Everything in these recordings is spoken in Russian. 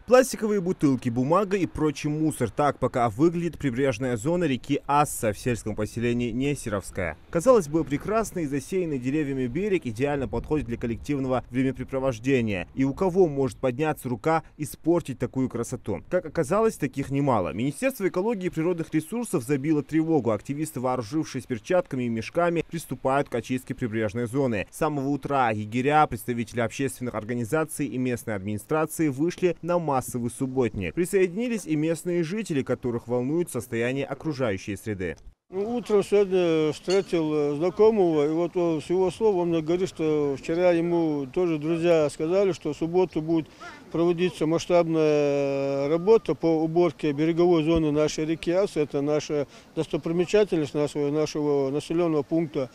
Пластиковые бутылки, бумага и прочий мусор. Так пока выглядит прибрежная зона реки Асса в сельском поселении Нестеровская. Казалось бы, прекрасный засеянный деревьями берег идеально подходит для коллективного времяпрепровождения. И у кого может подняться рука испортить такую красоту? Как оказалось, таких немало. Министерство экологии и природных ресурсов забило тревогу. Активисты, вооружившись перчатками и мешками, приступают к очистке прибрежной зоны. С самого утра егеря, представители общественных организаций и местной администрации вышли на массовый субботник. Присоединились и местные жители, которых волнует состояние окружающей среды. Утром сегодня встретил знакомого, и вот с его слов он мне говорит, что вчера ему тоже друзья сказали, что в субботу будет проводиться масштабная работа по уборке береговой зоны нашей реки Асы. Это наша достопримечательность нашего населенного пункта.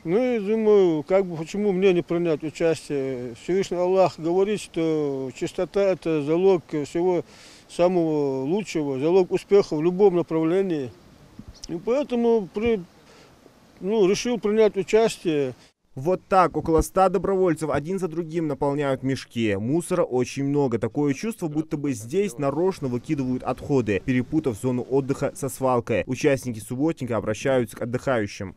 Ну и думаю, почему мне не принять участие? Всевышний Аллах говорит, что чистота – это залог всего самого лучшего, залог успеха в любом направлении. И поэтому решил принять участие. Вот так около 100 добровольцев один за другим наполняют мешки. Мусора очень много. Такое чувство, будто бы здесь нарочно выкидывают отходы, перепутав зону отдыха со свалкой. Участники субботника обращаются к отдыхающим.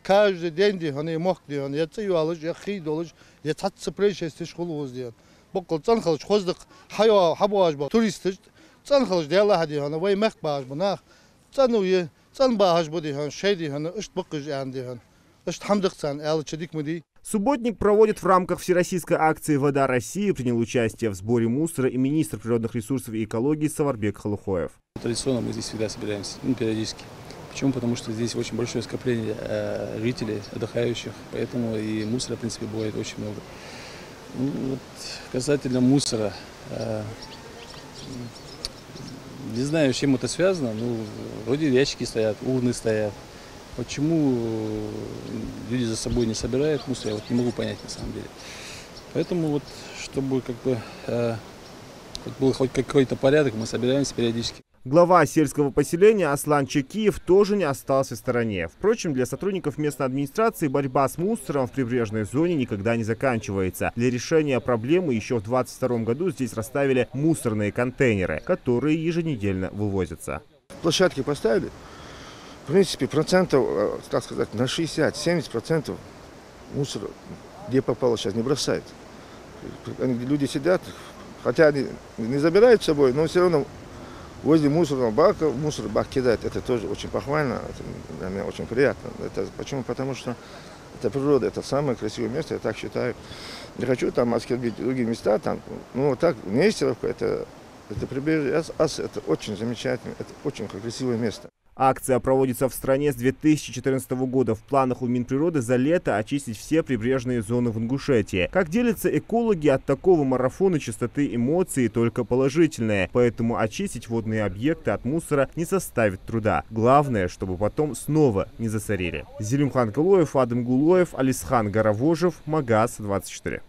Каждый день они мог делать, я цеюалыш, я хидолыш, я цацпрещести школу сделать. Бокол цанхалыш хоздык, хая хабуажба, туристы, цанхалыш делала дихана, вай мехбажба нах, цануе, цанбажба дихан, шейдихана, ишт бокыш андихан, ишт хамдыхцан, элчедик муди. Субботник проводит в рамках всероссийской акции «Вода России». Принял участие в сборе мусора и министр природных ресурсов и экологии Саварбек Халухоев. Традиционно мы здесь всегда собираемся, периодически. Почему? Потому что здесь очень большое скопление жителей, отдыхающих, поэтому и мусора, в принципе, бывает очень много. Вот касательно мусора, не знаю, с чем это связано, вроде ящики стоят, урны стоят. Почему люди за собой не собирают мусор, я не могу понять на самом деле. Поэтому чтобы был хоть какой-то порядок, мы собираемся периодически. Глава сельского поселения Аслан Чекиев тоже не остался в стороне. Впрочем, для сотрудников местной администрации борьба с мусором в прибрежной зоне никогда не заканчивается. Для решения проблемы еще в 2022 году здесь расставили мусорные контейнеры, которые еженедельно вывозятся. Площадки поставили, в принципе, процентов, так сказать, на 60-70% мусора, где попало, сейчас не бросают. Люди сидят, хотя они не забирают с собой, но все равно возле мусорного бака, мусор бак кидать, это тоже очень похвально, это для меня очень приятно. Почему? Потому что это природа, это самое красивое место, я так считаю. Не хочу там оскорбить другие места, Нестеровка, это прибрежье Асы, это очень замечательно, это очень красивое место. Акция проводится в стране с 2014 года. В планах у Минприроды за лето очистить все прибрежные зоны в Ингушетии. Как делятся экологи, от такого марафона чистоты эмоций только положительные. Поэтому очистить водные объекты от мусора не составит труда. Главное, чтобы потом снова не засорили. Зелимхан Калоев, Адам Гулоев, Алисхан Гаравожев, Магаз 24.